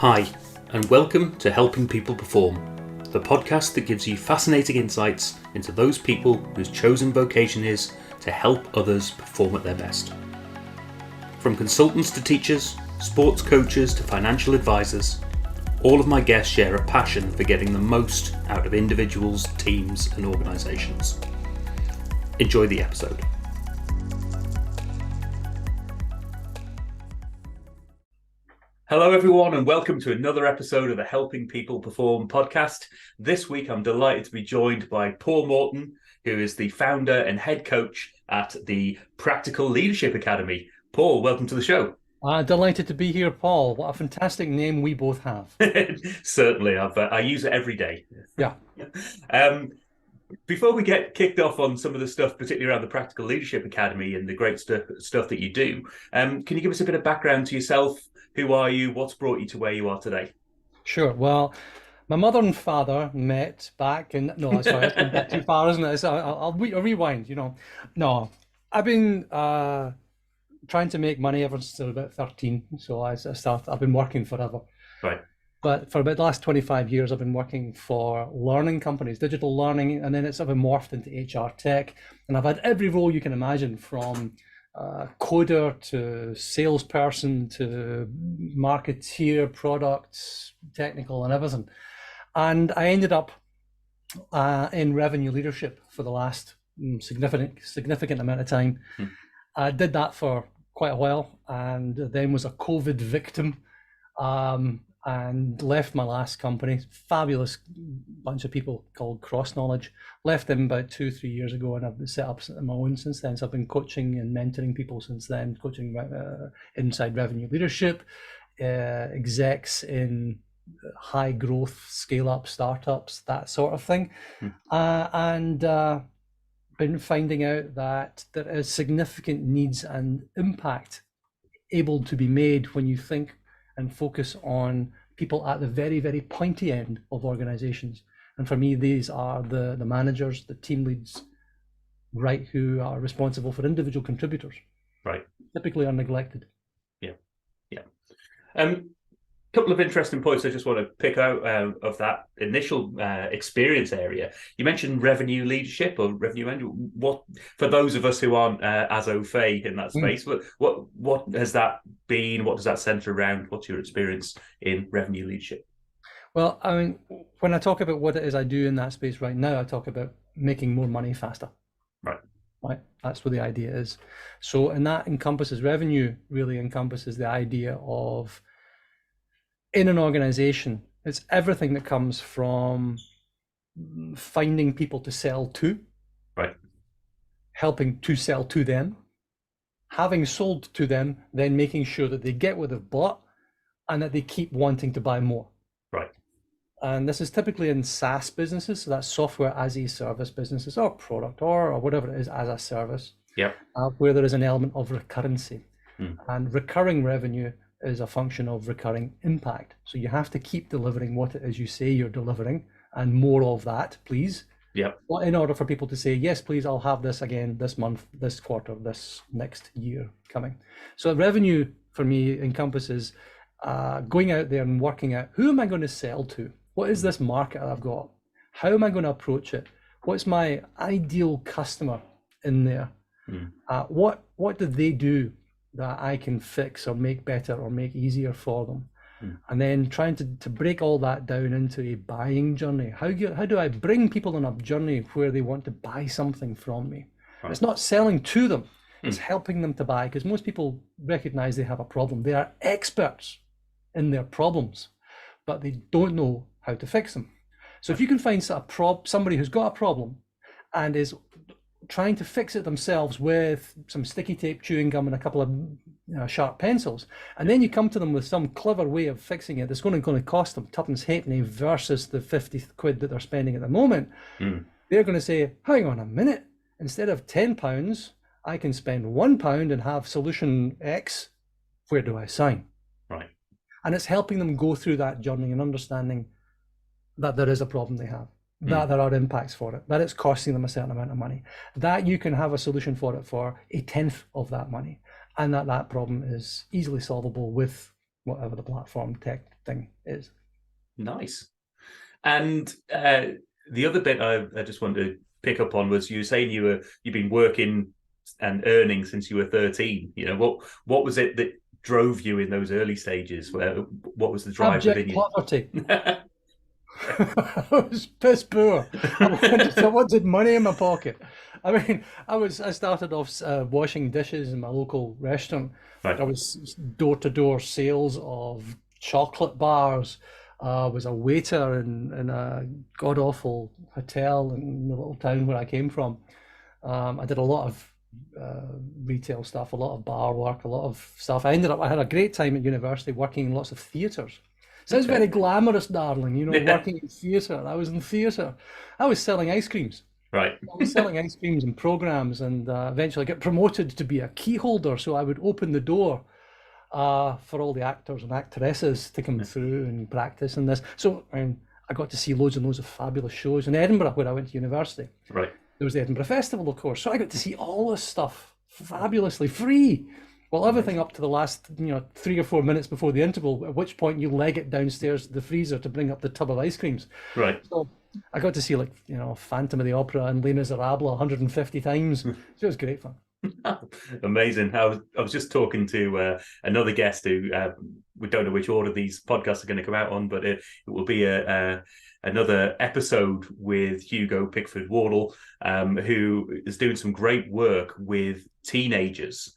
Hi, and welcome to Helping People Perform, the podcast that gives you fascinating insights into those people whose chosen vocation is to help others perform at their best. From consultants to teachers, sports coaches to financial advisors, all of my guests share a passion for getting the most out of individuals, teams, and organisations. Enjoy the episode. Hello everyone and welcome to another episode of the Helping People Perform podcast. This week I'm delighted to be joined by Paul Morton, who is the founder and head coach at the Practical Leadership Academy. Paul, welcome to the show. Delighted to be here, Paul. What a fantastic name we both have. Certainly, I use it every day. Yeah. Before we get kicked off on some of the stuff, particularly around the Practical Leadership Academy and the great stuff that you do, can you give us a bit of background to yourself? Who are you? What's brought you to where you are today? Sure. Well, my mother and father met back in... No, sorry, that's a bit too far, isn't it? So I'll rewind, No, I've been trying to make money ever since I was about 13. So I've been working forever. Right. But for about the last 25 years, I've been working for learning companies, digital learning, and then it's sort of morphed into HR tech. And I've had every role you can imagine, from coder to salesperson to marketeer, products, technical, and everything. And I ended up in revenue leadership for the last significant amount of time. I did that for quite a while, and then was a COVID victim. And left my last company, fabulous bunch of people called Cross Knowledge. Left them about 2-3 years ago, and I've set up my own since then. So I've been coaching and mentoring people since then, coaching inside revenue leadership, execs in high growth, scale up startups, that sort of thing. And been finding out that there is significant needs and impact able to be made when you think and focus on people at the very, very pointy end of organizations. And for me, these are the managers, the team leads, right, who are responsible for individual contributors. Right. Typically are neglected. Yeah. Couple of interesting points I just want to pick out of that initial experience area. You mentioned revenue leadership or revenue management. What, for those of us who aren't as au fait in that space, what has that been? What does that center around? What's your experience in revenue leadership? Well, I mean, when I talk about what it is I do in that space right now, I talk about making more money faster. Right. That's what the idea is. So, and that encompasses revenue, really encompasses the idea of, in an organization, it's everything that comes from finding people to sell to, right, helping to sell to them, having sold to them, then making sure that they get what they've bought and that they keep wanting to buy more. Right. And this is typically in SaaS businesses, so that's software as a service businesses, or product, or whatever it is as a service. Yeah. Where there is an element of recurrency. And recurring revenue is a function of recurring impact. So you have to keep delivering what it is you say you're delivering, and more of that, please. Yeah. Well, in order for people to say, yes, please, I'll have this again this month, this quarter, this next year coming. So revenue for me encompasses going out there and working out, who am I going to sell to? What is this market I've got? How am I going to approach it? What's my ideal customer in there? What do they do that I can fix or make better or make easier for them? And then trying to break all that down into a buying journey. How do I bring people on a journey where they want to buy something from me? Right. It's not selling to them, it's helping them to buy, because most people recognize they have a problem. They are experts in their problems, but they don't know how to fix them. So if you can find somebody who's got a problem and is trying to fix it themselves with some sticky tape, chewing gum, and a couple of sharp pencils, and then you come to them with some clever way of fixing it that's going to cost them tuppence halfpenny versus the 50 quid that they're spending at the moment, they're going to say, hang on a minute, instead of £10, I can spend £1 and have solution X. Where do I sign? Right. And it's helping them go through that journey and understanding that there is a problem they have, that there are impacts for it, that it's costing them a certain amount of money, that you can have a solution for it for 1/10 of that money, and that problem is easily solvable with whatever the platform tech thing is. Nice. And the other bit I just wanted to pick up on was you were saying you've been working and earning since you were 13. What was it that drove you in those early stages? What was the drive Abject within you? poverty. I was piss poor. I wanted money in my pocket. I mean, I started off washing dishes in my local restaurant. Right. I was door-to-door sales of chocolate bars. I was a waiter in a god-awful hotel in the little town where I came from. I did a lot of retail stuff, a lot of bar work, a lot of stuff. I had a great time at university working in lots of theatres. Sounds very glamorous, darling, working in theatre. I was in theatre. I was selling ice creams. Right. I was selling ice creams and programs, and eventually got promoted to be a key holder. So I would open the door for all the actors and actresses to come through and practice in this. So I got to see loads and loads of fabulous shows in Edinburgh, where I went to university. Right. There was the Edinburgh Festival, of course. So I got to see all this stuff fabulously free. Well, everything up to the last, 3 or 4 minutes before the interval, at which point you leg it downstairs to the freezer to bring up the tub of ice creams. Right. So I got to see Phantom of the Opera and Les Miserables 150 times. So it was great fun. Amazing. I was just talking to another guest who we don't know which order these podcasts are going to come out on, but it will be another episode with Hugo Pickford Wardle, who is doing some great work with teenagers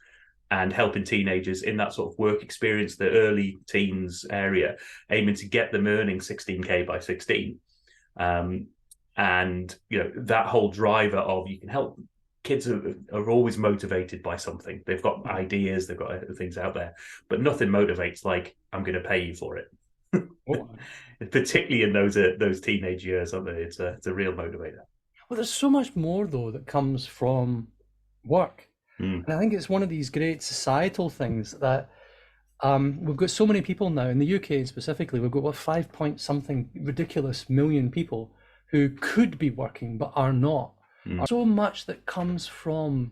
and helping teenagers in that sort of work experience, the early teens area, aiming to get them earning 16K by 16. And that whole driver of you can help. Kids are always motivated by something. They've got ideas, they've got things out there, but nothing motivates like, I'm going to pay you for it. Oh. Particularly in those teenage years, aren't they? It's a real motivator. Well, there's so much more though that comes from work. And I think it's one of these great societal things that we've got so many people now in the UK specifically. We've got 5 point something ridiculous million people who could be working but are not. So much that comes from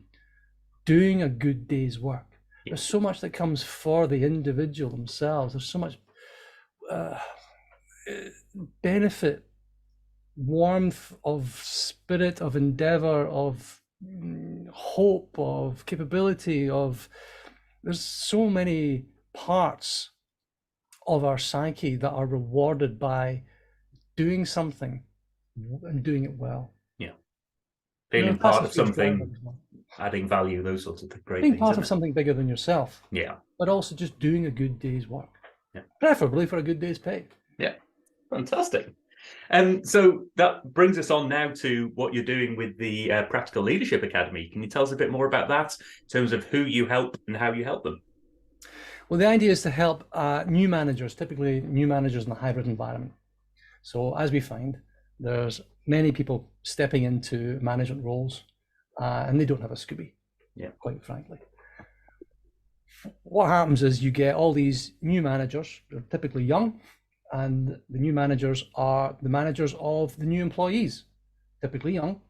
doing a good day's work. There's so much that comes for the individual themselves. There's so much benefit, warmth of spirit, of endeavor, of hope, of capability, there's so many parts of our psyche that are rewarded by doing something and doing it well. Being part of something, adding value, those sorts of great things. Being part of something bigger than yourself. Yeah. But also just doing a good day's work. Yeah. Preferably for a good day's pay. Yeah. Fantastic. And so that brings us on now to what you're doing with the Practical Leadership Academy. Can you tell us a bit more about that in terms of who you help and how you help them? Well, the idea is to help new managers, typically new managers in a hybrid environment. So as we find, there's many people stepping into management roles and they don't have a Scooby, quite frankly. What happens is you get all these new managers, they're typically young, and the new managers are the managers of the new employees, typically young.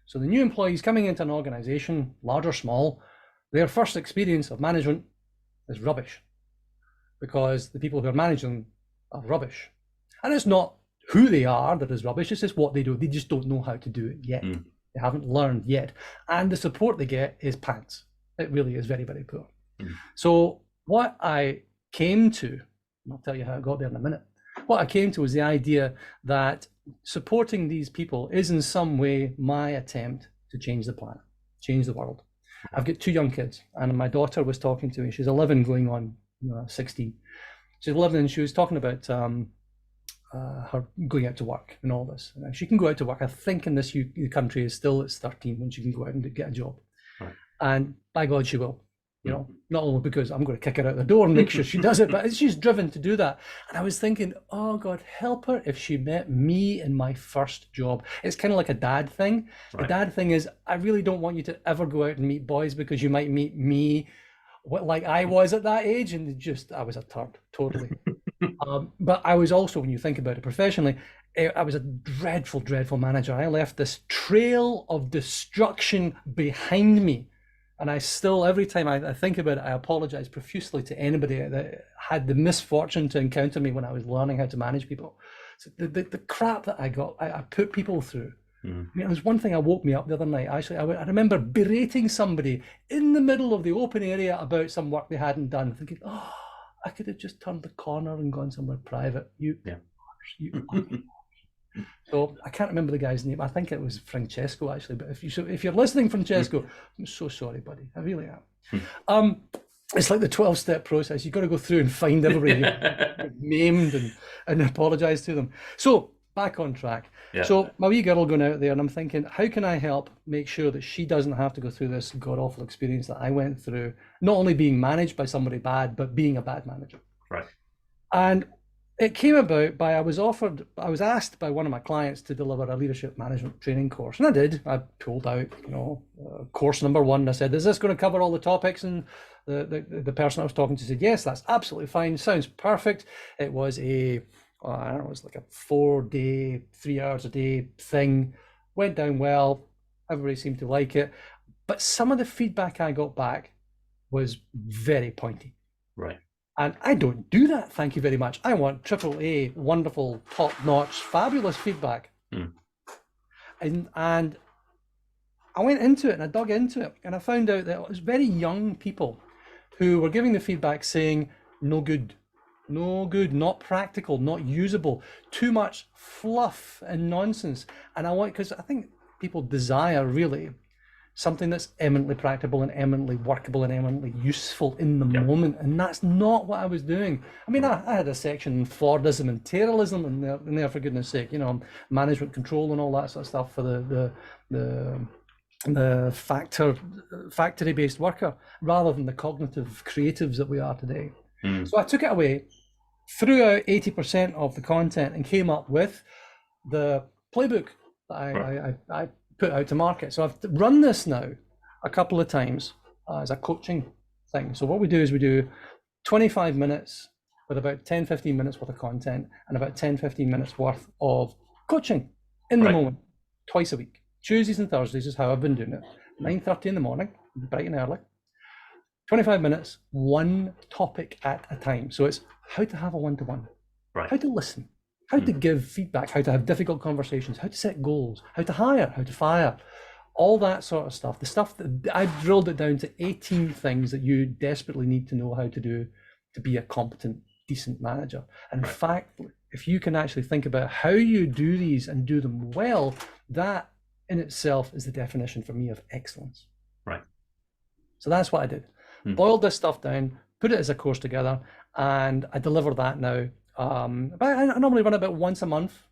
So the new employees coming into an organization, large or small, their first experience of management is rubbish because the people who are managing them are rubbish. And it's not who they are that is rubbish, it's just what they do. They just don't know how to do it yet. They haven't learned yet. And the support they get is pants. It really is very, very poor. So what I came to, and I'll tell you how I got there in a minute, what I came to was the idea that supporting these people is in some way my attempt to change the planet, change the world. I've got 2 young kids, and my daughter was talking to me. She's 11 going on 16. She's 11 and she was talking about her going out to work and all this. Now, she can go out to work. I think in this country is still it's 13 when she can go out and get a job. Right. And by God, she will. Not only because I'm going to kick her out the door and make sure she does it, but she's driven to do that. And I was thinking, oh God, help her if she met me in my first job. It's kind of like a dad thing. Right. The dad thing is, I really don't want you to ever go out and meet boys because you might meet me like I was at that age. And I was a turd, totally. But I was also, when you think about it professionally, I was a dreadful, dreadful manager. I left this trail of destruction behind me And I still, every time I think about it, I apologize profusely to anybody that had the misfortune to encounter me when I was learning how to manage people. So the crap that I put people through. I mean, it was one thing that woke me up the other night. Actually, I remember berating somebody in the middle of the open area about some work they hadn't done, thinking, oh, I could have just turned the corner and gone somewhere private. You. So I can't remember the guy's name. I think it was Francesco, actually. But if you're listening, Francesco, I'm so sorry, buddy. I really am. It's like the 12-step process. You've got to go through and find everybody you've named and apologize to them. So back on track. Yeah. So my wee girl going out there, and I'm thinking, how can I help make sure that she doesn't have to go through this god-awful experience that I went through, not only being managed by somebody bad, but being a bad manager. Right. And it came about by I was asked by one of my clients to deliver a leadership management training course, and I did. I pulled out, course number 1. I said, "Is this going to cover all the topics?" And the person I was talking to said, "Yes, that's absolutely fine. Sounds perfect." It was I don't know, it was like a 4-day, 3 hours a day thing. Went down well. Everybody seemed to like it, but some of the feedback I got back was very pointy. Right. And I don't do that, thank you very much. I want AAA, wonderful, top-notch, fabulous feedback. And I went into it and I dug into it, and I found out that it was very young people who were giving the feedback saying, no good, not practical, not usable, too much fluff and nonsense. And because I think people desire really something that's eminently practical and eminently workable and eminently useful in the moment, and that's not what I was doing. I mean, I had a section in Fordism and Taylorism in there, for goodness sake, management control and all that sort of stuff for the factory-based worker, rather than the cognitive creatives that we are today. So I took it away, threw out 80% of the content, and came up with the playbook that I put out to market. So I've run this now a couple of times as a coaching thing. So what we do is we do 25 minutes with about 10-15 minutes worth of content and about 10-15 minutes worth of coaching in the moment, twice a week. Tuesdays and Thursdays is how I've been doing it. 9:30 in the morning, bright and early. 25 minutes, one topic at a time. So it's how to have a one-to-one, how to listen, how to give feedback, how to have difficult conversations, how to set goals, how to hire, how to fire, all that sort of stuff. The stuff that I've drilled it down to 18 things that you desperately need to know how to do to be a competent, decent manager. And in fact, if you can actually think about how you do these and do them well, that in itself is the definition for me of excellence. Right. So that's what I did. Boiled this stuff down, put it as a course together, and I deliver that now. But I normally run about once a month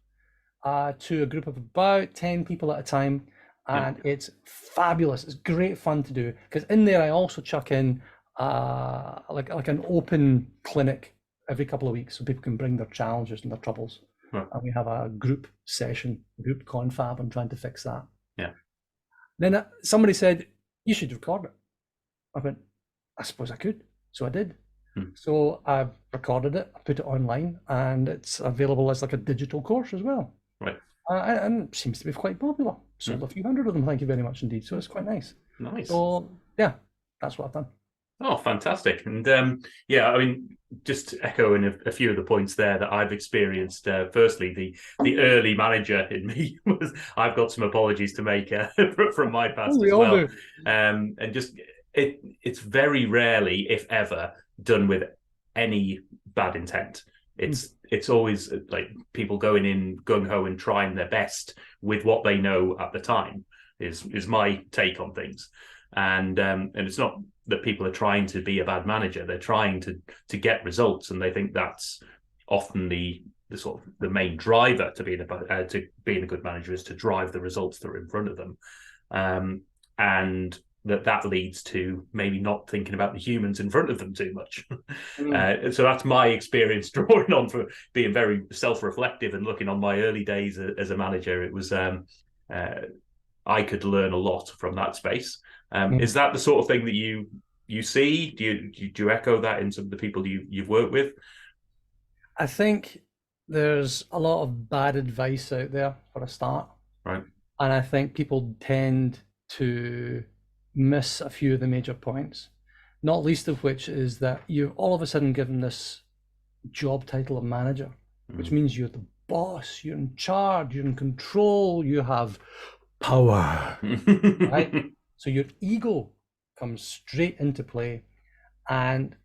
to a group of about 10 people at a time, and it's fabulous. It's great fun to do, because in there I also chuck in like an open clinic every couple of weeks, so people can bring their challenges and their troubles. And we have a group session, group confab. I'm trying to fix that. Then somebody said, you should record it. I went, I suppose I could. So I did. So I've recorded it, I put it online, and it's available as like a digital course as well. And it seems to be quite popular. Sold a few hundred of them, thank you very much indeed. So it's quite nice. So yeah, that's what I've done. Oh, fantastic. And I mean, just echoing a few of the points there that I've experienced. Firstly, the early manager in me was, I've got some apologies to make from my past as well. And just it's very rarely, if ever, done with any bad intent. It's always like people going in gung-ho and trying their best with what they know at the time is my take on things. And it's not that people are trying to be a bad manager. They're trying to get results, and they think that's often the sort of the main driver to being a good manager, is to drive the results that are in front of them, and that leads to maybe not thinking about the humans in front of them too much. So that's my experience drawing on for being very self-reflective and looking on my early days as a manager. It was I could learn a lot from that space. Is that the sort of thing that you see? Do you echo that in some of the people you've worked with? I think there's a lot of bad advice out there for a start. Right. And I think people tend to miss a few of the major points, not least of which is that you're all of a sudden given this job title of manager, which means you're the boss, you're in charge, you're in control, you have power, right? So your ego comes straight into play. And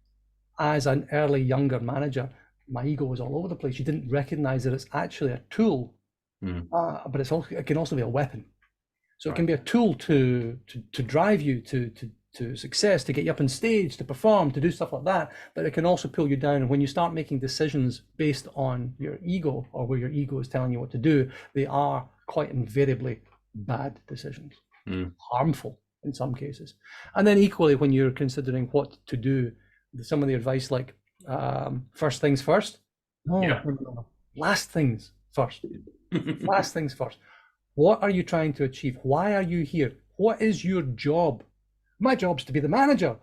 as an early younger manager, my ego was all over the place. You didn't recognize that it's actually a tool, but it can also be a weapon. So it can be a tool to drive you to success, to get you up on stage, to perform, to do stuff like that. But it can also pull you down. And when you start making decisions based on your ego, or where your ego is telling you what to do, they are quite invariably bad decisions, harmful in some cases. And then equally, when you're considering what to do, some of the advice like first things first. No. Last things first. Last things first. What are you trying to achieve? Why are you here? What is your job? My job's to be the manager.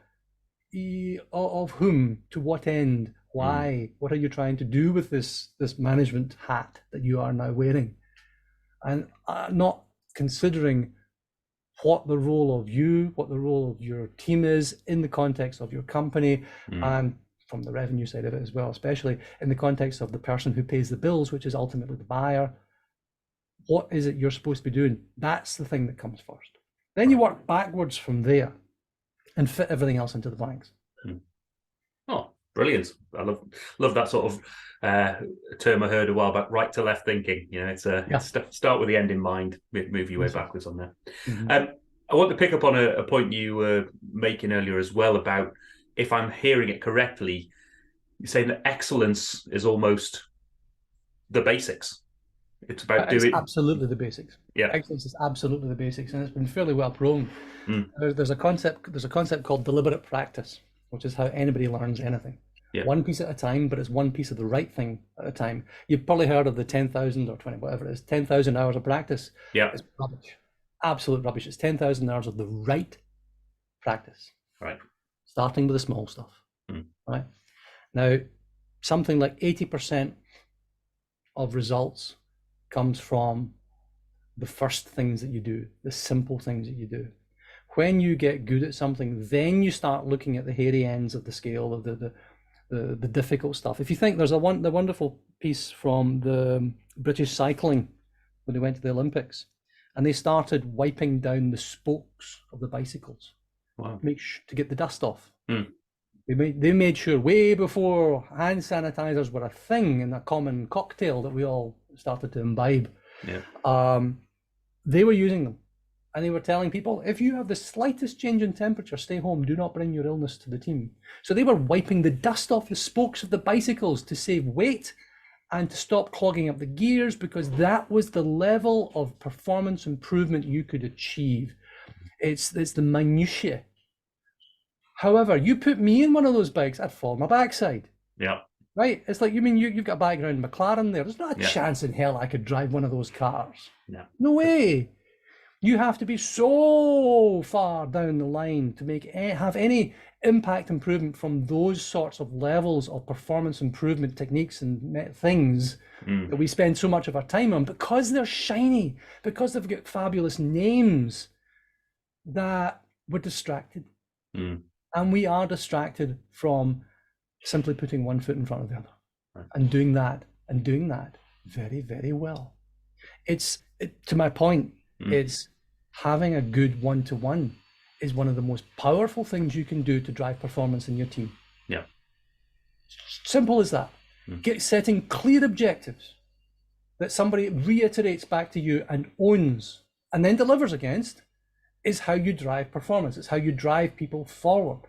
Of whom? To what end? Why? What are you trying to do with this management hat that you are now wearing? And not considering what the role of your team is in the context of your company, and from the revenue side of it as well, especially in the context of the person who pays the bills, which is ultimately the buyer. What is it you're supposed to be doing? That's the thing that comes first. Then you work backwards from there and fit everything else into the blanks. Oh, brilliant. I love that sort of term I heard a while back, right to left thinking. It's start with the end in mind, move your way backwards on there. I want to pick up on a point you were making earlier as well about, if I'm hearing it correctly, you're saying that excellence is almost the basics. It's about doing absolutely the basics. Yeah, excellence is absolutely the basics, and it's been fairly well proven. There's a concept called deliberate practice, which is how anybody learns anything. One piece at a time, but it's one piece of the right thing at a time. You've probably heard of the 10,000 or 20, whatever it is, 10,000 hours of practice. It's rubbish, absolute rubbish. It's 10,000 hours of the right practice. Right. Starting with the small stuff. Right. Now, something like 80% of results comes from the first things that you do, the simple things that you do. When you get good at something, then you start looking at the hairy ends of the scale of the difficult stuff. If you think, there's the wonderful piece from the British cycling when they went to the Olympics, and they started wiping down the spokes of the bicycles to get the dust off. They made sure, way before hand sanitizers were a thing and a common cocktail that we all started to imbibe, they were using them, and they were telling people, if you have the slightest change in temperature, stay home, do not bring your illness to the team. So they were wiping the dust off the spokes of the bicycles to save weight and to stop clogging up the gears, because that was the level of performance improvement you could achieve. It's the minutiae. However, you put me in one of those bikes, I'd fall on my backside. Right? It's like, you've got a background in McLaren there. There's not a chance in hell I could drive one of those cars. No way. You have to be so far down the line to have any impact improvement from those sorts of levels of performance improvement techniques and things that we spend so much of our time on, because they're shiny, because they've got fabulous names, that we're distracted. And we are distracted from simply putting one foot in front of the other, and doing that very, very well. To my point, it's having a good one-to-one is one of the most powerful things you can do to drive performance in your team. Simple as that. Setting clear objectives that somebody reiterates back to you and owns and then delivers against is how you drive performance. It's how you drive people forward.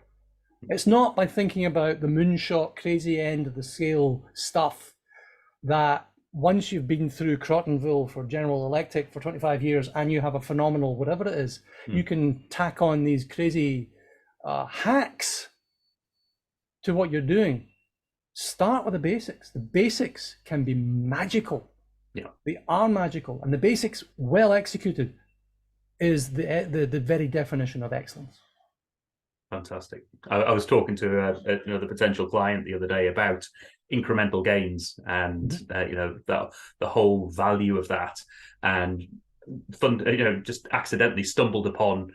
It's not by thinking about the moonshot, crazy end of the scale stuff that once you've been through Crottonville for General Electric for 25 years and you have a phenomenal whatever it is, you can tack on these crazy hacks to what you're doing. Start with the basics. The basics can be magical. They are magical, and the basics, well executed, is the very definition of excellence. Fantastic. I was talking to the potential client the other day about incremental gains and the whole value of that, and just accidentally stumbled upon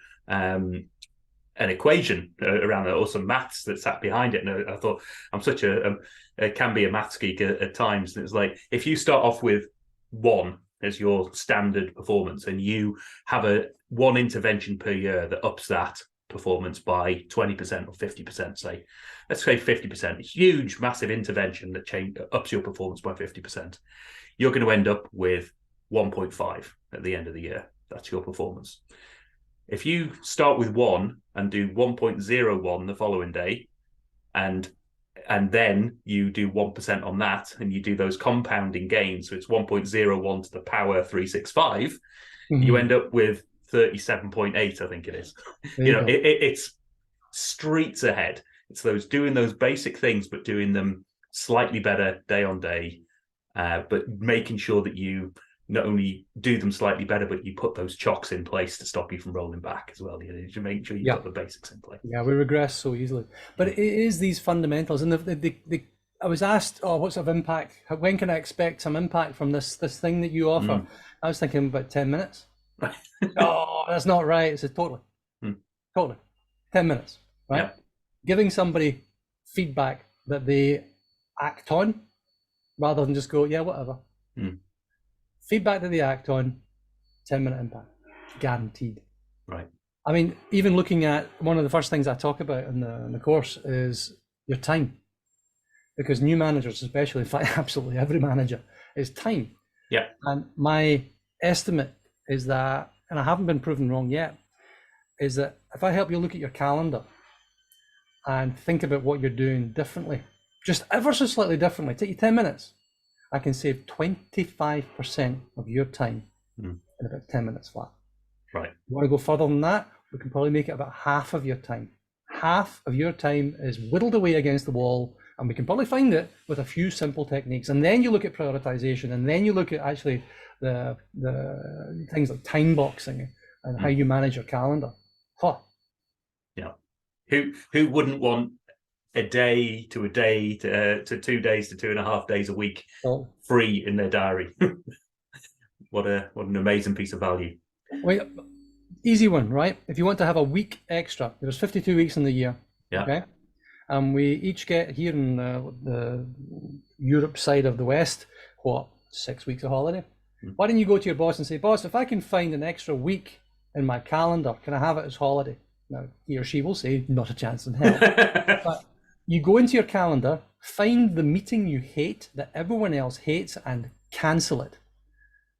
an equation around it, or some maths that sat behind it. And I thought, I'm such can be a maths geek at times. And it's like, if you start off with 1 as your standard performance, and you have one intervention per year that ups that performance by 20% or 50%, say, let's say 50%, a huge, massive intervention that ups your performance by 50%, you're going to end up with 1.5 at the end of the year. That's your performance. If you start with 1 and do 1.01 the following day, and then you do 1% on that, and you do those compounding gains, so it's 1.01 to the power 365, you end up with 37.8, I think it is. It's streets ahead. It's doing those basic things, but doing them slightly better day on day, but making sure that you not only do them slightly better, but you put those chocks in place to stop you from rolling back as well. You make sure you've got the basics in place. Yeah, we regress so easily. But it is these fundamentals. And I was asked, what sort of impact, when can I expect some impact from this thing that you offer? I was thinking about 10 minutes. Oh, that's not right. It's totally 10 minutes, right? Yeah. Giving somebody feedback that they act on rather than just go, yeah, whatever. Feedback that they act on, 10-minute impact, guaranteed. Right. I mean, even looking at one of the first things I talk about in the course is your time, because new managers, especially, in fact, absolutely every manager, is time. Yeah. And my estimate is that, and I haven't been proven wrong yet, is that if I help you look at your calendar and think about what you're doing differently, just ever so slightly differently, take you 10 minutes, I can save 25% of your time in about 10 minutes flat. Right. You want to go further than that? We can probably make it about half of your time. Half of your time is whittled away against the wall, and we can probably find it with a few simple techniques. And then you look at prioritization, and then you look at actually the things like time boxing and how you manage your calendar. Yeah. Who wouldn't want a day to 2 days to 2.5 days a week free in their diary? What an amazing piece of value. Wait, easy one, right? If you want to have a week extra, there's 52 weeks in the year. Yeah. Okay. We each get here in the Europe side of the West, 6 weeks of holiday. Why don't you go to your boss and say, boss, if I can find an extra week in my calendar, can I have it as holiday? Now, he or she will say, not a chance in hell. But you go into your calendar, find the meeting you hate that everyone else hates, and cancel it.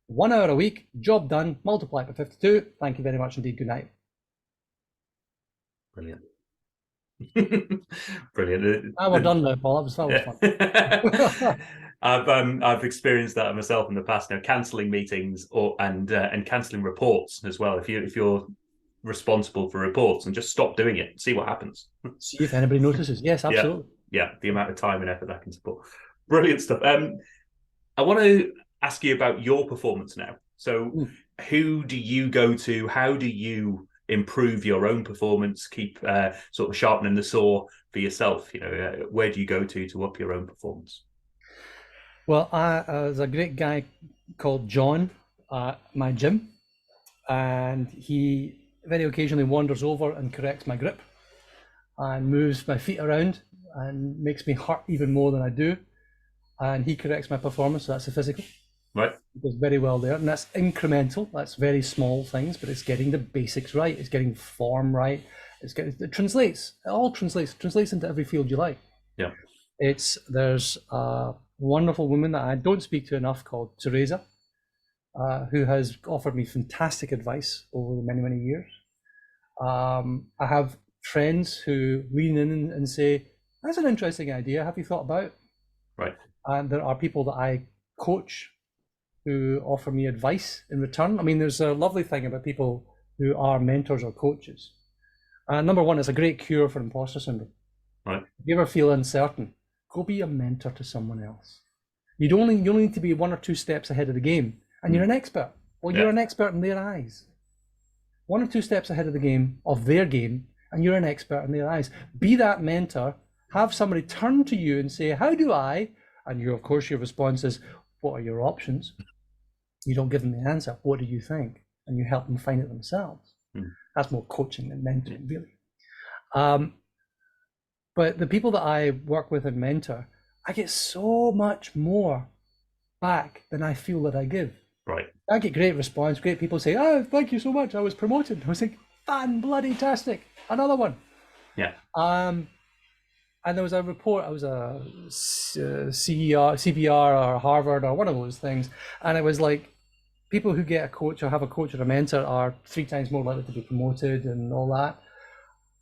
1 hour a week, job done, multiply by 52. Thank you very much indeed. Good night. Brilliant. Brilliant. We're done now, Paul. That was fun. I've experienced that myself in the past. Now, cancelling meetings and cancelling reports as well. If you're responsible for reports, and just stop doing it, see what happens. See if anybody notices. Yes, absolutely. Yeah, the amount of time and effort that can support. Brilliant stuff. I want to ask you about your performance now. So who do you go to? How do you improve your own performance, keep sort of sharpening the saw for yourself? Where do you go to up your own performance? Well, there's a great guy called John at my gym, and he very occasionally wanders over and corrects my grip and moves my feet around and makes me hurt even more than I do. And he corrects my performance, so that's the physical. Right. It does very well there, and that's incremental. That's very small things, but it's getting the basics right. It's getting form right. It translates. It all translates into every field you like. Yeah. There's a wonderful woman that I don't speak to enough called Teresa, who has offered me fantastic advice over many, many years. I have friends who lean in and say, that's an interesting idea. Have you thought about it? Right. And there are people that I coach who offer me advice in return. I mean, there's a lovely thing about people who are mentors or coaches. Number one, it's a great cure for imposter syndrome. Right. If you ever feel uncertain, go be a mentor to someone else. You only need to be 1 or 2 steps ahead of the game, and you're an expert. Well, you're an expert in their eyes. 1 or 2 steps ahead of the game, of their game, and you're an expert in their eyes. Be that mentor. Have somebody turn to you and say, how do I? And you, of course, your response is, what are your options? You don't give them the answer. What do you think? And you help them find it themselves. That's more coaching than mentoring, really. Um, but the people that I work with and mentor, I get so much more back than I feel that I give. Right. I get great response, great people say, "Oh, thank you so much, I was promoted." I was like, fan-bloody-tastic, another one. Yeah. And there was a report, I was a CPR or Harvard or one of those things, and it was like, people who get a coach or have a coach or a mentor are 3 times more likely to be promoted and all that.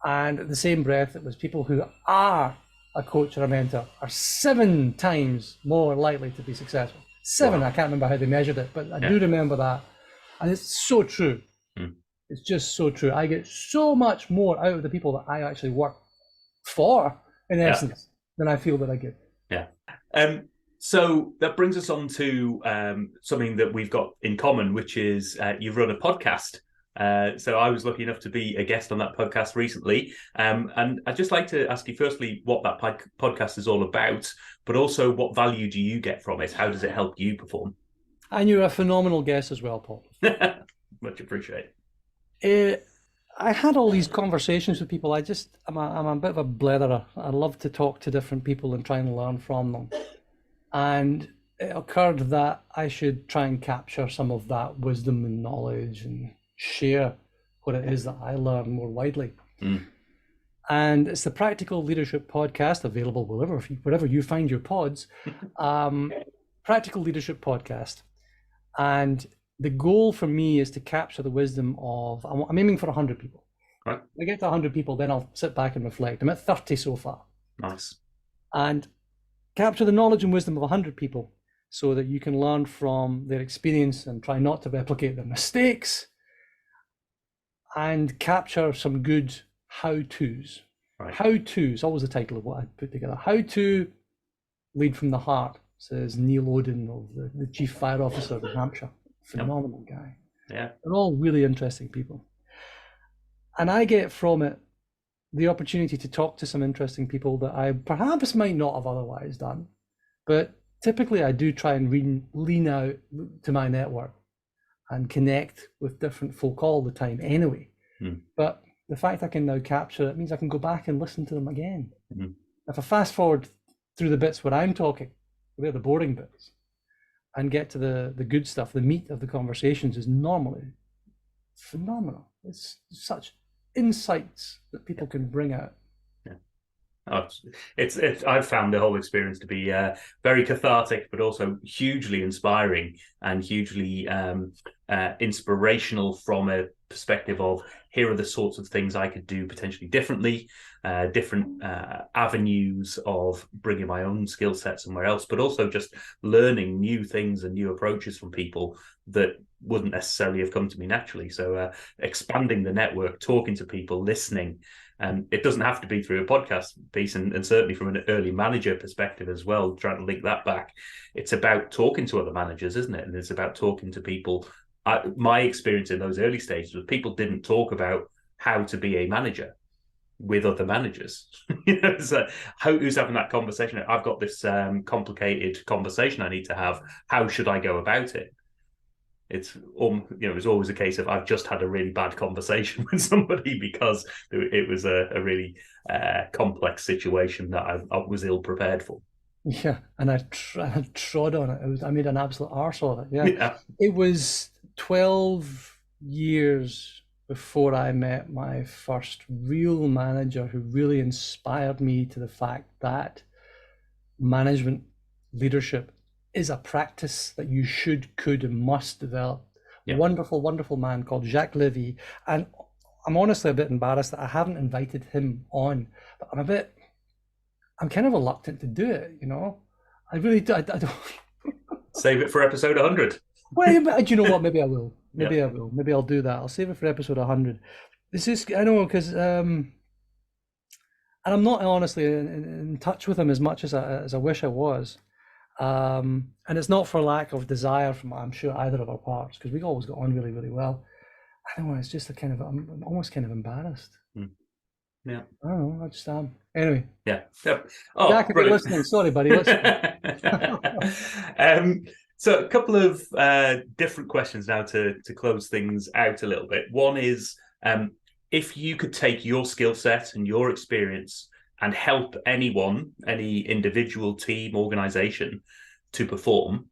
And at the same breath, it was people who are a coach or a mentor are 7 times more likely to be successful. 7, wow. I can't remember how they measured it, but I do remember that. And it's so true. It's just so true. I get so much more out of the people that I actually work for, in essence, than I feel that I give. Yeah. So that brings us on to something that we've got in common, which is you've run a podcast. So I was lucky enough to be a guest on that podcast recently. And I'd just like to ask you, firstly, what that podcast is all about, but also what value do you get from it? How does it help you perform? And you're a phenomenal guest as well, Paul. Much appreciated. I had all these conversations with people. I'm a bit of a bletherer. I love to talk to different people and try and learn from them. And it occurred that I should try and capture some of that wisdom and knowledge and share what it is that I learn more widely. And it's the Practical Leadership Podcast, available wherever you find your pods. Practical Leadership Podcast. And the goal for me is to capture the wisdom of, I'm aiming for 100 people. Right. When I get to 100 people, then I'll sit back and reflect. I'm at 30 so far. Nice. And capture the knowledge and wisdom of 100 people so that you can learn from their experience and try not to replicate their mistakes, and capture some good how-tos. Right. How-tos, always the title of what I put together. How to lead from the heart, says Neil Odin, of the Chief Fire Officer of New Hampshire. Phenomenal guy. Yeah. They're all really interesting people. And I get from it the opportunity to talk to some interesting people that I perhaps might not have otherwise done. But typically I do try and lean out to my network and connect with different folk all the time anyway. But the fact I can now capture it means I can go back and listen to them again. If I fast forward through the bits where I'm talking, they're the boring bits, and get to the good stuff, the meat of the conversations is normally phenomenal. It's such insights that people can bring out. I've found the whole experience to be very cathartic, but also hugely inspiring and hugely inspirational from a perspective of, here are the sorts of things I could do potentially differently, different avenues of bringing my own skill set somewhere else, but also just learning new things and new approaches from people that wouldn't necessarily have come to me naturally. So expanding the network, talking to people, listening. It doesn't have to be through a podcast piece, and certainly from an early manager perspective as well, trying to link that back. It's about talking to other managers, isn't it? And it's about talking to people. My experience in those early stages was people didn't talk about how to be a manager with other managers. So who's having that conversation? I've got this complicated conversation I need to have. How should I go about it? It's it's always a case of, I've just had a really bad conversation with somebody because it was a really complex situation that I was ill prepared for. Yeah, and I trod on it. I made an absolute arse of it. Yeah. It was 12 years before I met my first real manager who really inspired me to the fact that management leadership is a practice that you should, could, and must develop. Wonderful, wonderful man called Jacques Levy. And I'm honestly a bit embarrassed that I haven't invited him on, but I'm kind of reluctant to do it, I really do. I don't. Save it for episode 100. Well, do you know what? Maybe I will. Maybe I will. Maybe I'll do that. I'll save it for episode 100. This is, I know, because, and I'm not honestly in touch with him as much as I wish I was. And it's not for lack of desire from, I'm sure, either of our parts, because we always got on really, really well. I don't know, it's just I'm almost kind of embarrassed. Yeah. I don't know, I just am. Anyway. Yeah. Oh, Jack, if you're listening, sorry, buddy. So a couple of different questions now to close things out a little bit. One is, if you could take your skill set and your experience and help anyone, any individual, team, organization to perform,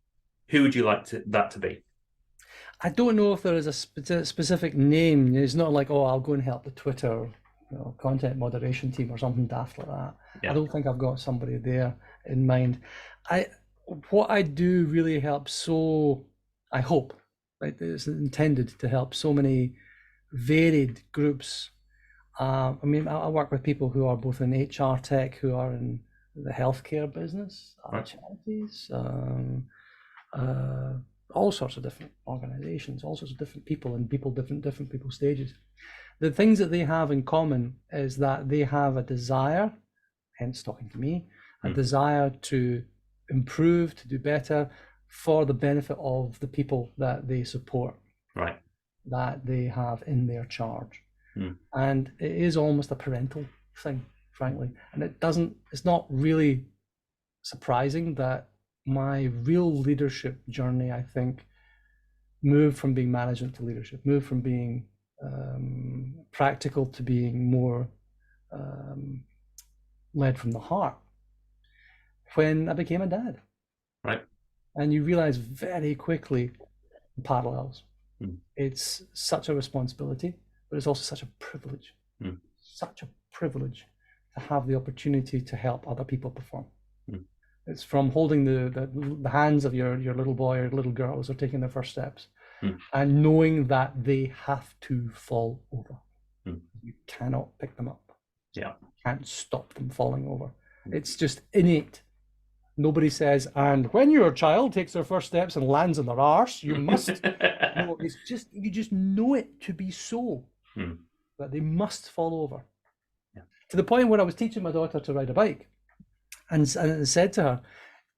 who would you like that to be? I don't know if there is a specific name. It's not like, oh, I'll go and help the Twitter, content moderation team or something daft like that. Yeah. I don't think I've got somebody there in mind. What I do really helps. So I hope, right, it's intended to help so many varied groups. I mean, I work with people who are both in HR tech, who are in the healthcare business, Right. charities, all sorts of different organizations, all sorts of different people and different people stages. The things that they have in common is that they have a desire, hence talking to me, a desire to improve, to do better for the benefit of the people that they support, right, that they have in their charge. And it is almost a parental thing, frankly. And it's not really surprising that my real leadership journey, I think, moved from being management to leadership, moved from being practical to being more led from the heart when I became a dad. Right. And you realize very quickly the parallels. It's such a responsibility, but it's also such a privilege. Such a privilege to have the opportunity to help other people perform. It's from holding the hands of your little boy or little girl as they're taking their first steps, and knowing that they have to fall over. You cannot pick them up. Yeah. You can't stop them falling over. It's just innate. Nobody says, and when your child takes their first steps and lands on their arse, you must. No, it's just, you just know it to be so, that they must fall over. Yeah. To the point where I was teaching my daughter to ride a bike, and said to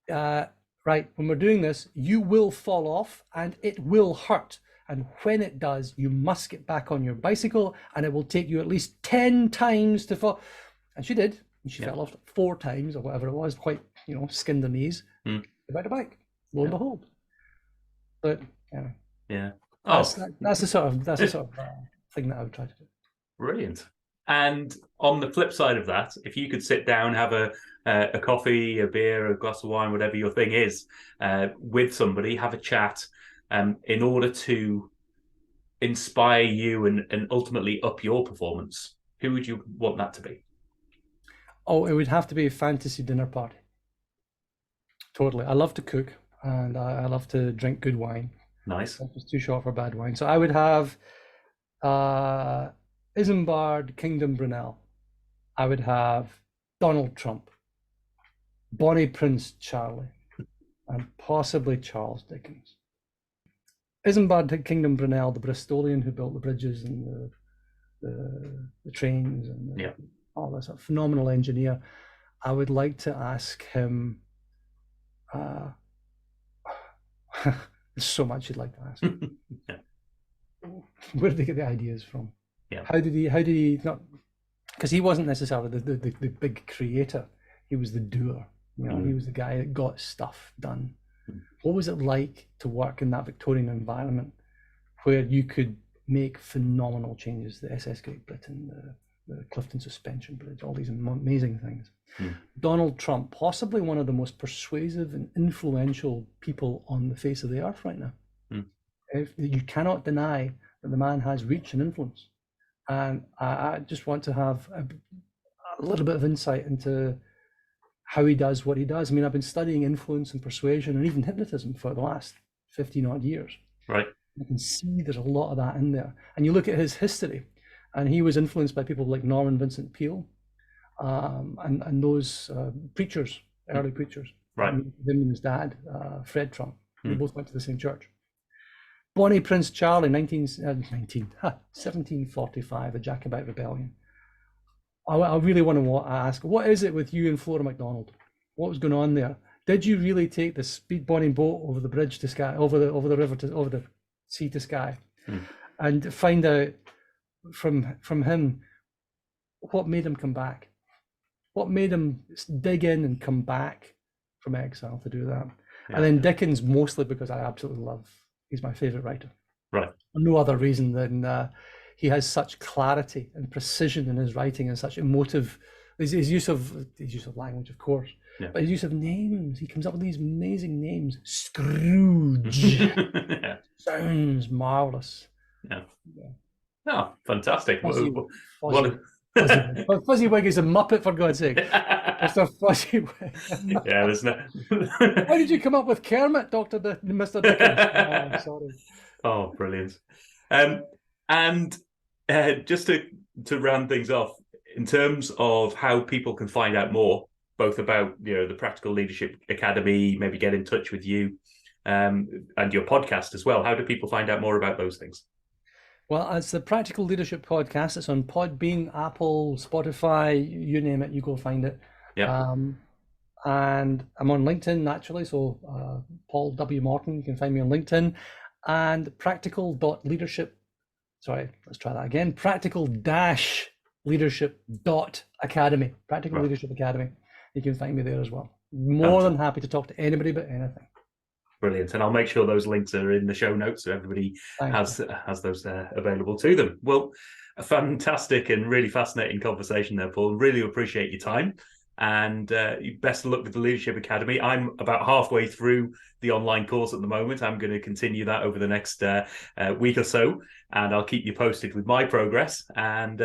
her, right, when we're doing this, you will fall off and it will hurt. And when it does, you must get back on your bicycle, and it will take you at least 10 times to fall. And she did. And she fell off 4 times or whatever it was, quite, skinned her knees. Ride a bike, lo and behold. But anyway. Yeah. That's the sort of thing that I would try to do. Brilliant. And on the flip side of that, if you could sit down, have a coffee, a beer, a glass of wine, whatever your thing is, with somebody, have a chat, in order to inspire you and ultimately up your performance, who would you want that to be? Oh, it would have to be a fantasy dinner party. Totally. I love to cook, and I love to drink good wine. Nice. It's too short for bad wine. So I would have Isambard Kingdom Brunel. I would have Donald Trump, Bonnie Prince Charlie, and possibly Charles Dickens. Isambard Kingdom Brunel, the Bristolian who built the bridges and the trains and all this, a phenomenal engineer. I would like to ask him, there's so much you'd like to ask him. Where did they get the ideas from? Yeah. How did he not, because he wasn't necessarily the big creator, he was the doer. He was the guy that got stuff done. What was it like to work in that Victorian environment where you could make phenomenal changes, the SS Great Britain, the Clifton Suspension Bridge, all these amazing things? Donald Trump, possibly one of the most persuasive and influential people on the face of the earth right now. If you cannot deny that the man has reach and influence. And I just want to have a little bit of insight into how he does what he does. I mean, I've been studying influence and persuasion and even hypnotism for the last 15 odd years. Right. You can see there's a lot of that in there. And you look at his history, and he was influenced by people like Norman Vincent Peale, and those preachers, early preachers. Right. Him and his dad, Fred Trump. They both went to the same church. Bonnie Prince Charlie, 1745, the Jacobite Rebellion. I really want to ask, what is it with you and Flora MacDonald? What was going on there? Did you really take the speedboating boat over the bridge to Skye, over the river to over the sea to Skye, and find out from him what made him come back? What made him dig in and come back from exile to do that? And then Dickens, mostly because I absolutely love. He's my favorite writer. Right. For no other reason than he has such clarity and precision in his writing and such emotive, his use of language, of course, but his use of names. He comes up with these amazing names. Scrooge sounds marvelous. Yeah. Oh, fantastic! Fuzzywig is a Muppet, for God's sake. Mr. Fuzzywig. Yeah, there's no. Why did you come up with Kermit, Mr. Dickens? Oh, sorry. Oh, brilliant. And just to round things off, in terms of how people can find out more, both about the Practical Leadership Academy, maybe get in touch with you, and your podcast as well. How do people find out more about those things? Well, it's the Practical Leadership Podcast. It's on Podbean, Apple, Spotify, you name it, you go find it. Yeah. And I'm on LinkedIn, naturally. So Paul W. Morton, you can find me on LinkedIn. And practical.leadership. Sorry, let's try that again. Practical-leadership.academy. Practical Leadership Academy. You can find me there as well. More than happy to talk to anybody about anything. Brilliant. And I'll make sure those links are in the show notes so everybody has those available to them. Well, a fantastic and really fascinating conversation there, Paul. Really appreciate your time. And best of luck with the Leadership Academy. I'm about halfway through the online course at the moment. I'm going to continue that over the next week or so, and I'll keep you posted with my progress. And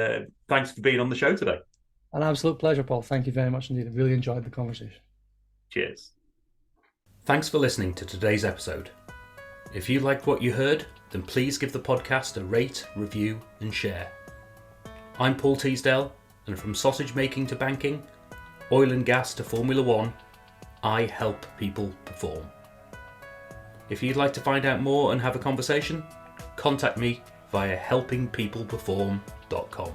thanks for being on the show today. An absolute pleasure, Paul. Thank you very much indeed. I really enjoyed the conversation. Cheers. Thanks for listening to today's episode. If you liked what you heard, then please give the podcast a rate, review, and share. I'm Paul Teasdale, and from sausage making to banking, oil and gas to Formula One, I help people perform. If you'd like to find out more and have a conversation, contact me via helpingpeopleperform.com.